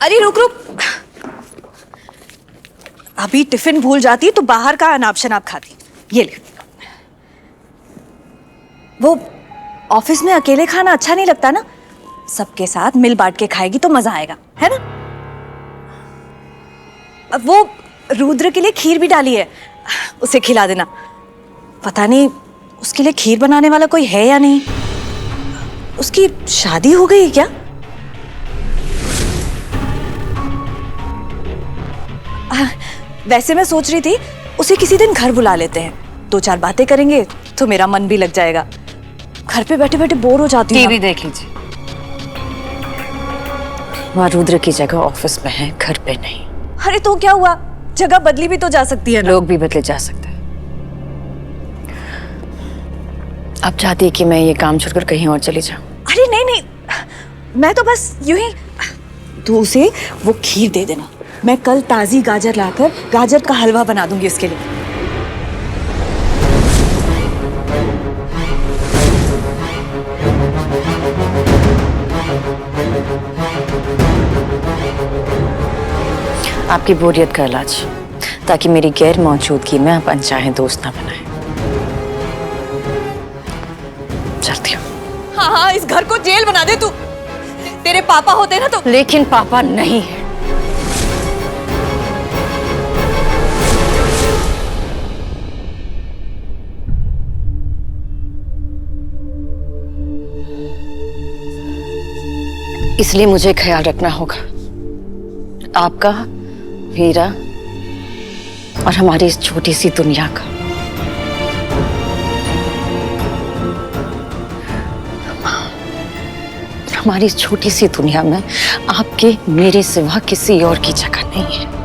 अरे रुक रुक, अभी टिफिन भूल जाती तो बाहर का अनाप शनाप खाती। ये ले। वो ऑफिस में अकेले खाना अच्छा नहीं लगता ना, सबके साथ मिल बांट के खाएगी तो मजा आएगा, है ना? अब वो रुद्र के लिए खीर भी डाली है, उसे खिला देना। पता नहीं उसके लिए खीर बनाने वाला कोई है या नहीं। उसकी शादी हो गई क्या? वैसे मैं सोच रही थी उसे किसी दिन घर बुला लेते हैं, 2-4 बातें करेंगे तो मेरा मन भी लग जाएगा। घर पे बैठे बैठे बोर हो जाती हूँ। टीवी देख लीजिए। वहाँ रुद्र की जगह ऑफिस में है, घर पे नहीं। अरे तो क्या हुआ, जगह बदली भी तो जा सकती है ना। लोग भी बदले जा सकते हैं। अब चाहती है कि मैं ये काम छोड़कर कहीं और चली जाऊं। अरे नहीं नहीं, मैं तो बस यूं ही। तू उसे वो खीर दे देना, मैं कल ताजी गाजर लाकर गाजर का हलवा बना दूंगी उसके लिए। आपकी बोरियत का इलाज, ताकि मेरी गैर मौजूदगी में आप अनचाहे दोस्त ना बनाए। चलती हूँ। हाँ हाँ, इस घर को जेल बना दे तू। तेरे पापा होते ना तो। लेकिन पापा नहीं है। इसलिए मुझे ख्याल रखना होगा आपका, मेरा और हमारी इस छोटी सी दुनिया का। हमारी इस छोटी सी दुनिया में आपके मेरे सिवा किसी और की जगह नहीं है।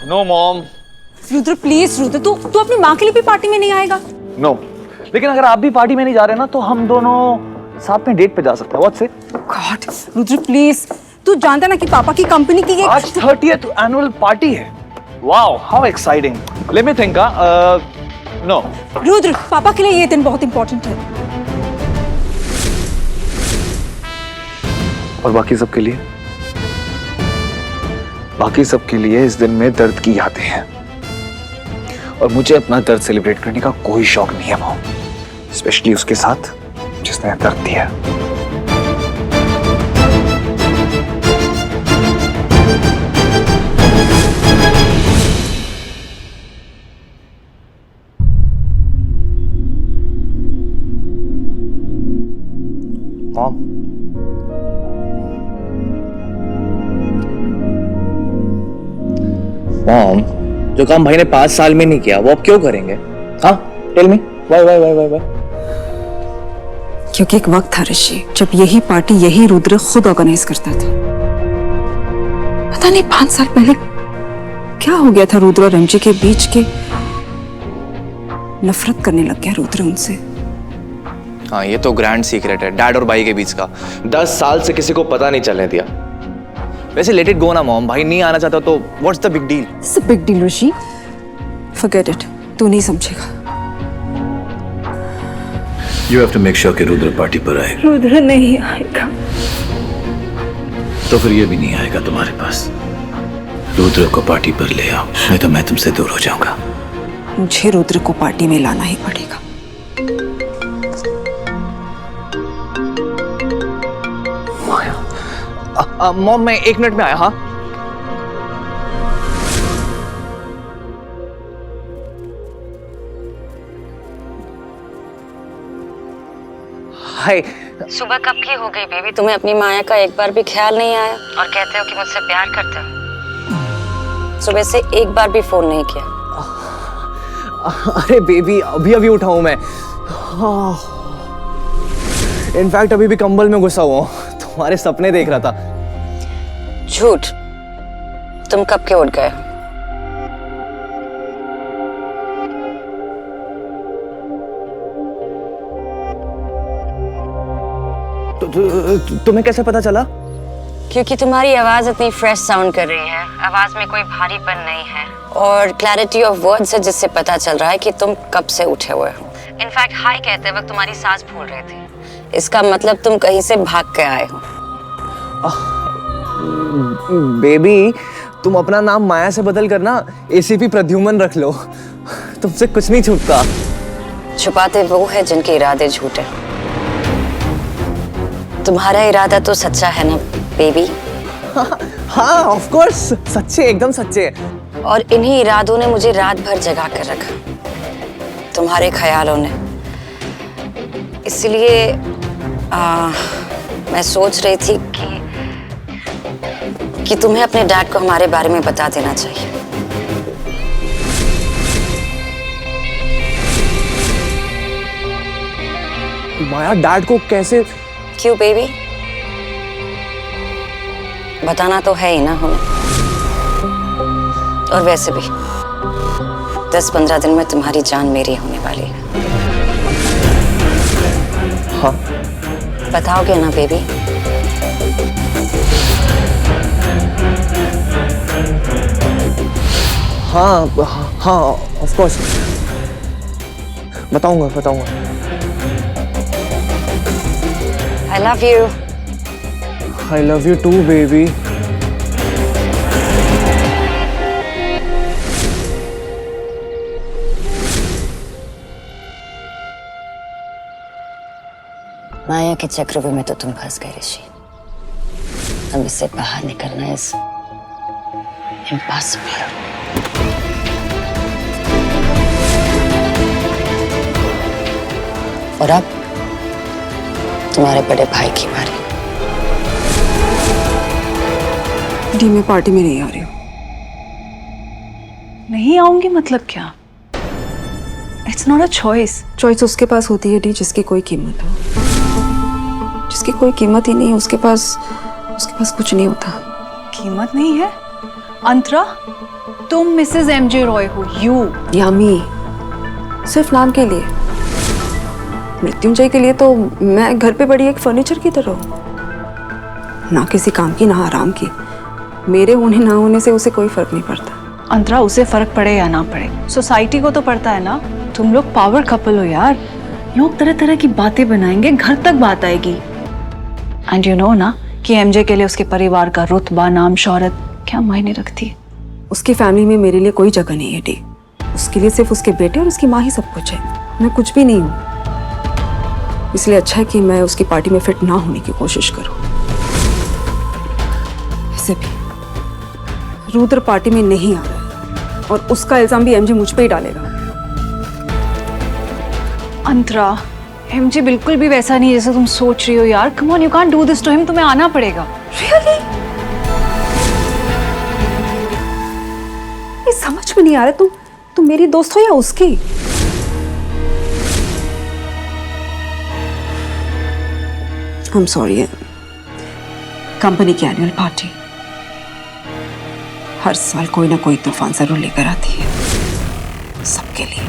No mom. Rudra please, Rudra तू अपनी माँ के लिए भी पार्टी में नहीं आएगा? नो, लेकिन अगर आप भी पार्टी में नहीं जा रहे ना तो हम दोनों साथ में डेट पे जा सकते हैं। What's it? God Rudra please, तू जानता ना कि पापा की कंपनी की आज 30th एनुअल पार्टी है। Wow, how exciting. Let me think. No Rudra, पापा के लिए ये दिन बहुत इंपॉर्टेंट है। और बाकी सबके लिए? बाकी सबके लिए इस दिन में दर्द की यादें हैं, और मुझे अपना दर्द सेलिब्रेट करने का कोई शौक नहीं है मॉम, स्पेशली उसके साथ जिसने दर्द दिया। मॉम, मॉम, जो काम भाई ने 5 साल में नहीं किया वो अब क्यों करेंगे? हाँ, tell me why why why why? क्योंकि एक वक्त था ऋषि जब यही पार्टी यही रुद्र खुद ऑर्गेनाइज करता था। पता नहीं 5 साल पहले क्या हो गया था रुद्र और एमजे के बीच के। नफरत करने लग गया रुद्र उनसे। हाँ, ये तो ग्रैंड सीक्रेट है डैड और भाई के बीच का। 10 साल से किसी को पता नहीं चलने दिया। वैसे लेट इट गो ना मॉम, भाई नहीं आना चाहता तो what's the big deal? It's a big deal Rishi, forget it, तू नहीं समझेगा। You have to make sure कि रुद्र पार्टी पर आए। रुद्र नहीं आएगा। तो फिर ये भी नहीं आएगा तुम्हारे पास। रुद्र को पार्टी पर ले आओ, नहीं तो मैं तुमसे दूर हो जाऊंगा। मुझे रुद्र को पार्टी में लाना ही पड़ेगा। मॉम, मैं 1 मिनट में आया। हाँ, हाय। सुबह कब की हो गई बेबी, तुम्हें अपनी माया का एक बार भी ख्याल नहीं आया? और कहते हो कि मुझसे प्यार करते हो, सुबह से एक बार भी फोन नहीं किया। अरे बेबी, अभी अभी उठा हूं मैं। इनफैक्ट अभी भी कंबल में घुसा हुआ हूं, तुम्हारे सपने देख रहा था। झूठ, तुम कब के उठ गए? तुम्हें कैसे पता चला? क्योंकि तुम्हारी आवाज इतनी फ्रेश साउंड कर रही है, आवाज में कोई भारीपन नहीं है और क्लैरिटी ऑफ वर्ड्स है जिससे पता चल रहा है कि तुम कब से उठे हुए हो। इनफैक्ट हाय कहते वक्त तुम्हारी सांस फूल रही थी, इसका मतलब तुम कहीं से भाग के आए हो। बेबी, तुम अपना नाम माया से बदल कर ना एसीपी प्रद्युमन रख लो, तुमसे कुछ नहीं छुपता। छुपाते वो है जिनके इरादे झूठे। तुम्हारा इरादा तो सच्चा है ना बेबी? हाँ ऑफ कोर्स, सच्चे, एकदम सच्चे। और इन्हीं इरादों ने मुझे रात भर जगा कर रखा, तुम्हारे ख्यालों ने। इसलिए मैं सोच रही थी कि तुम्हें अपने डैड को हमारे बारे में बता देना चाहिए। माया, डैड को कैसे? क्यों बेबी, बताना तो है ही ना हमें। और वैसे भी 10-15 दिन में तुम्हारी जान मेरी होने वाली है। हाँ बताओगे ना बेबी? हाँ हाँ ऑफ कोर्स, बताऊंगा। I love you. I love you too, baby. माया के चक्रव्यूह में तो तुम फंस गए ऋषि। अब इससे बाहर निकलना इज इम्पॉसिबल। और अब तुम्हारे बड़े भाई की बारी। डी, मैं पार्टी में नहीं आ रही हूँ। नहीं आऊंगी मतलब क्या? It's not a choice. Choice उसके पास होती है डी जिसकी कोई कीमत हो। जिसकी कोई कीमत ही नहीं है उसके पास कुछ नहीं होता। कीमत नहीं है? अंतरा, तुम मिसेस एमजे रॉय हो। यामी, सिर्फ नाम के लिए। मृत्युंजय के लिए तो मैं घर पे बड़ी एक फर्नीचर की तरह हूँ, ना किसी काम की ना आराम की। मेरे होने ना होने से उसे कोई फर्क नहीं पड़ता। अंतरा, उसे फर्क पड़े या ना पड़े, सोसाइटी को तो पड़ता है ना। तुम लोग पावर कपल हो यार। लोग तरह तरह की बातें बनाएंगे, घर तक बात आएगी। एंड यू नो ना कि एमजे के लिए उसके परिवार का रुतबा, नाम, शोहरत क्या मायने रखती है। उसकी फैमिली में मेरे लिए कोई जगह नहीं है डी। उसके लिए सिर्फ उसके बेटे और उसकी माँ ही सब कुछ है। मैं कुछ भी नहीं हूँ। इसलिए अच्छा है कि मैं उसकी पार्टी में फिट ना होने की कोशिश करूं। ऐसे भी रुद्र पार्टी में नहीं आ रहा है और उसका इल्जाम भी एमजे मुझ पे ही डालेगा। अंतरा, एमजे बिल्कुल भी वैसा नहीं जैसा तुम सोच रही हो यार। Come on, you can't do this to him. तुम्हें आना पड़ेगा। रियली? ये समझ में नहीं आ रहा तुम मेरी दोस्त हो या उसकी? I am sorry. कंपनी की एनुअल पार्टी हर साल कोई ना कोई तूफान जरूर लेकर आती है सबके लिए।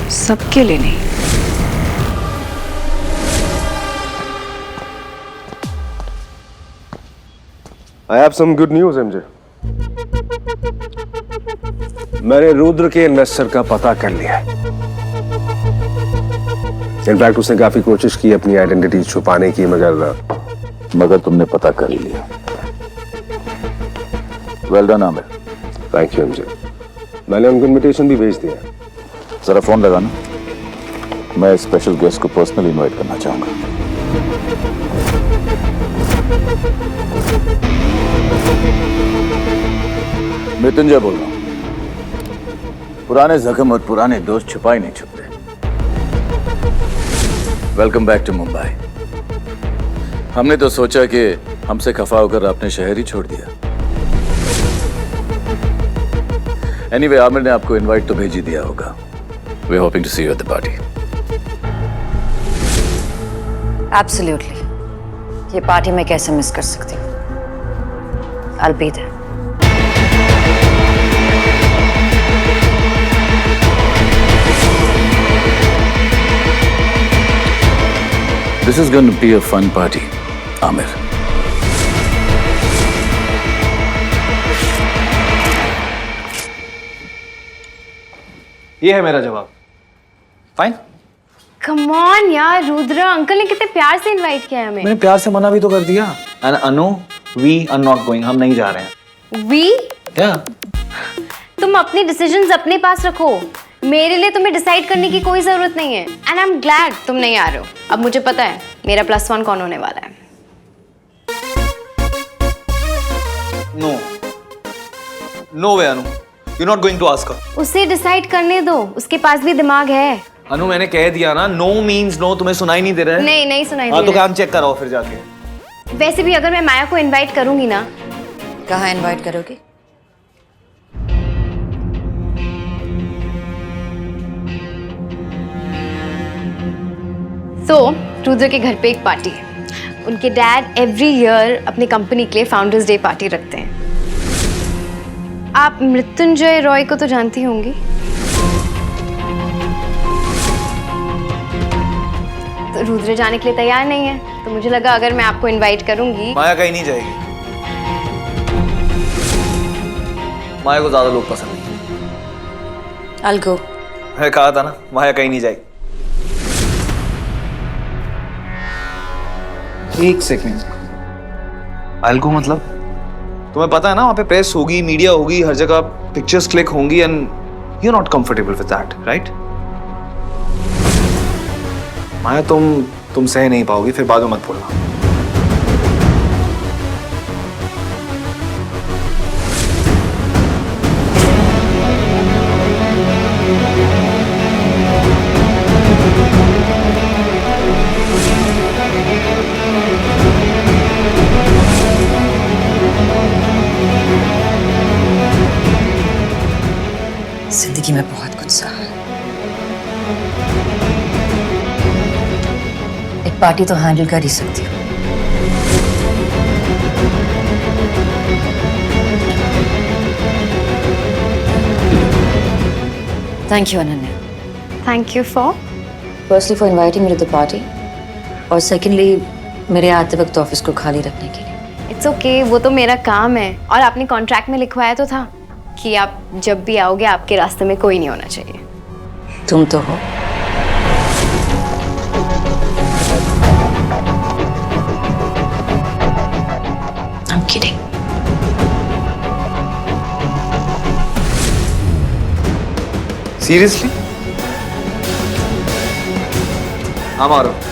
सबके लिए नहीं। I have some good news, MJ. मैंने रुद्र के इन्वेस्टर का पता कर लिया है। इनफैक्ट उसने काफी कोशिश की अपनी आइडेंटिटी छुपाने की, मगर तुमने पता कर लिया। Well done Aamir. Thank you MJ. मैंने उनको इनविटेशन भी भेज दिया। जरा फोन लगाना, मैं स्पेशल गेस्ट को पर्सनली इनवाइट करना चाहूंगा। मृत्युंजय बोल रहा हूं। पुराने जख्म और पुराने दोस्त छुपाए नहीं छुपते। Welcome back to Mumbai. हमने तो सोचा कि हमसे खफा होकर आपने शहर ही छोड़ दिया। एनीवे, आमिर ने आपको इनवाइट तो भेज ही दिया होगा। We are hoping to see you at the party. Absolutely. ये पार्टी मैं कैसे मिस कर सकती हूँ? I'll be there. This is going to be a fun party, Amir. ये है मेरा जवाब। फाइन। कम ऑन यार रुद्र, अंकल ने कितने प्यार से इनवाइट किया है हमें। मैंने प्यार से मना भी तो कर दिया। And Anu, we are not going, हम नहीं जा रहे हैं। वी? या तुम अपने डिसीजंस अपने पास रखो, मेरे लिए तुम्हें डिसाइड करने की कोई जरूरत नहीं है। एंड आई एम ग्लैड तुम नहीं आ रहे हो। अब मुझे पता है मेरा +1 कौन होने वाला है। No, no way Anu, you not going to ask her. उसे डिसाइड करने दो, उसके पास भी दिमाग है। अनु मैंने कह दिया ना, नो मीन्स नो। तुम्हें सुनाई नहीं दे रहा है? नहीं नहीं सुनाई हाँ दे तो रहा काम चेक कराओ फिर जाके। है। वैसे भी अगर मैं माया को इनवाइट करूंगी ना। कहाँ इनवाइट करोगी? तो रुद्र के घर पे एक पार्टी है। उनके डैड एवरी ईयर अपनी कंपनी के लिए फाउंडर्स डे पार्टी रखते हैं। आप मृत्युंजय रॉय को तो जानती होंगी। तो रुद्र जाने के लिए तैयार नहीं है, तो मुझे लगा अगर मैं आपको इनवाइट करूंगी। माया कहीं नहीं जाएगी। माया को ज्यादा लोग पसंद नहीं। I'll go. मैं कहा था ना, माया कहीं नहीं जाएगी। एक सेकंड, I'll go मतलब? तुम्हें पता है ना वहाँ पे प्रेस होगी, मीडिया होगी, हर जगह पिक्चर्स क्लिक होंगी and you are not comfortable with that, right? Maya तुम सह नहीं पाओगी, फिर बाद में मत बोलना। जिंदगी में बहुत कुछ सहा है। एक पार्टी तो हैंडल कर ही सकती हूँ। Thank you Ananya. Thank you for? Firstly for inviting me to the party, और सेकेंडली मेरे आते वक्त ऑफिस को खाली रखने के लिए। इट्स ओके, वो तो मेरा काम है। और आपने कॉन्ट्रैक्ट में लिखवाया तो था कि आप जब भी आओगे आपके रास्ते में कोई नहीं होना चाहिए। तुम तो हो। I'm kidding. सीरियसली? हम आ रहा हूँ।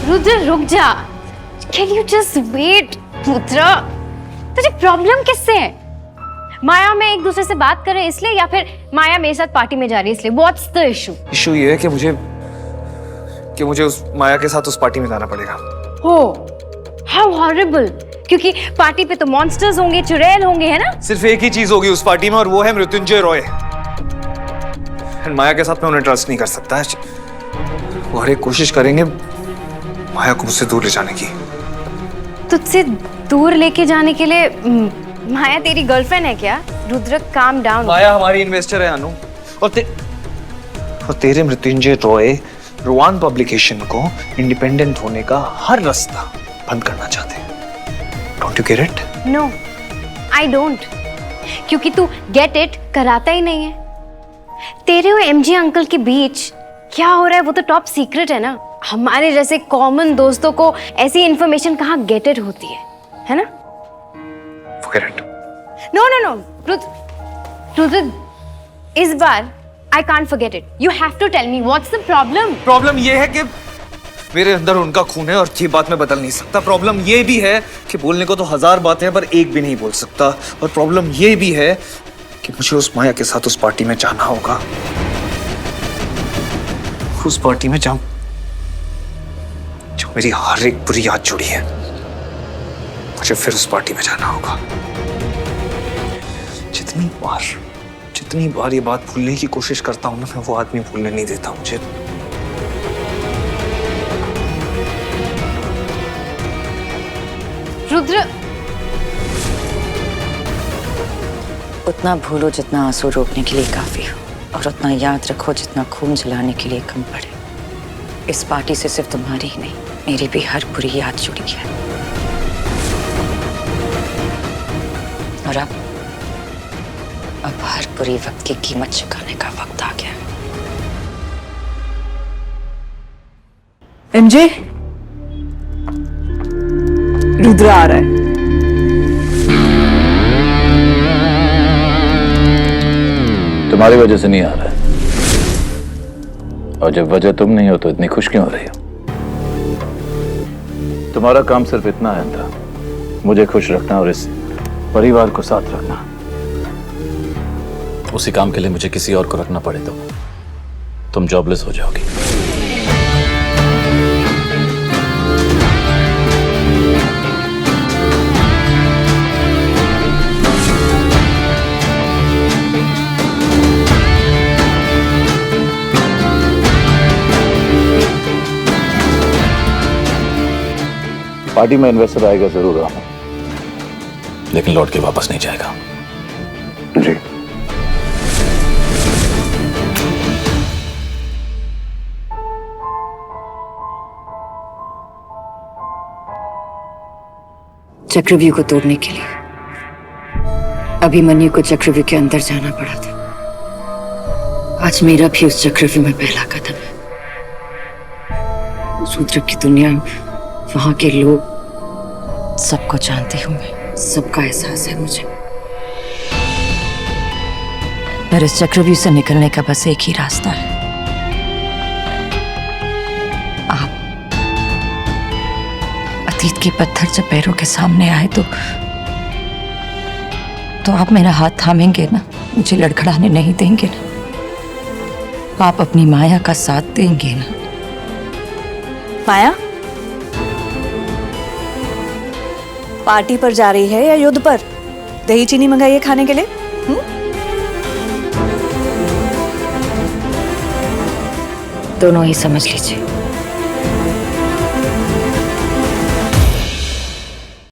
रुद्र रुक जा। Can you just wait? Rudra तुझे प्रॉब्लम किससे है? माया में एक दूसरे से बात कर रहे हैं इसलिए, या फिर माया मेरे साथ पार्टी में जा रही है इसलिए? What's the issue? इशू ये है कि मुझे उस माया के साथ उस पार्टी में जाना पड़ेगा। हो, हाउ हॉरिबल। क्योंकि पार्टी पे तो मॉन्स्टर्स होंगे, चुड़ैल होंगे, है ना? सिर्फ एक ही चीज होगी उस पार्टी में और वो है मृत्युंजय रॉय। माया के साथ मैं उन्हें ट्रस्ट नहीं कर सकता। वो हर एक कोशिश करेंगे माया को मुझसे दूर ले जाने की। तुझसे दूर लेके जाने के लिए माया तेरी गर्लफ्रेंड है क्या? Rudra calm down. माया हमारी इन्वेस्टर है अनु, और तेरे मृत्युंजय रॉय रोवान पब्लिकेशन को इंडिपेंडेंट होने का हर रास्ता बंद करना चाहते हैं। Don't you get it? No, I don't. क्योंकि तू गेट इट कराता ही नहीं है। तेरे और एमजी अंकल के बीच क्या हो रहा है वो तो टॉप सीक्रेट है ना। हमारे जैसे कॉमन दोस्तों को ऐसी इंफॉर्मेशन कहाँ गेट इट होती है ना? Forget it. No no no Rudra, इस बार I can't forget it. You have to tell me what's the problem. Problem ये है कि मेरे अंदर उनका खून है और ये बात मैं बदल नहीं सकता। प्रॉब्लम ये भी है कि बोलने को तो 1000 बातें हैं पर एक भी नहीं बोल सकता। और प्रॉब्लम ये भी है कि मुझे उस माया के साथ उस पार्टी में जाना होगा। उस पार्टी में जाऊं जो मेरी हर एक बुरी याद जुड़ी है, मुझे फिर उस पार्टी में जाना होगा। जितनी बार ये बात भूलने की कोशिश करता हूँ ना, मैं वो आदमी भूलने नहीं देता मुझे। रुद्र, उतना भूलो जितना आंसू रोकने के लिए काफी हो, और उतना याद रखो जितना खून जलाने के लिए कम पड़े। इस पार्टी से सिर्फ तुम्हारी ही नहीं, मेरी भी हर बुरी याद जुड़ी है। और अब हर बुरी वक्त की कीमत चुकाने का वक्त आ गया है। एमजे, रुद्र आ रहा है। तुम्हारी वजह से नहीं आ रहा है, और जब वजह तुम नहीं हो तो इतनी खुश क्यों हो रही हो? तुम्हारा काम सिर्फ इतना है था, मुझे खुश रखना और इस परिवार को साथ रखना। उसी काम के लिए मुझे किसी और को रखना पड़े तो तुम जॉबलेस हो जाओगी। पार्टी में इन्वेस्टर आएगा जरूर रहा, लेकिन लौट के वापस नहीं जाएगा। जी। चक्रव्यूह को तोड़ने के लिए अभिमन्यु को चक्रव्यूह के अंदर जाना पड़ा था। आज मेरा भी उस चक्रव्यूह में पहला कदम है। रुद्र की दुनिया, वहां के लोग, सबको जानती हूं मैं, सबका एहसास है मुझे। पर इस चक्रव्यूह से निकलने का बस एक ही रास्ता है, आप। अतीत के पत्थर जब पैरों के सामने आए तो आप मेरा हाथ थामेंगे ना, मुझे लड़खड़ाने नहीं देंगे ना, आप अपनी माया का साथ देंगे ना। माया, पार्टी पर जा रही है या युद्ध पर? दही चीनी मंगाइए खाने के लिए। दोनों ही समझ लीजिए।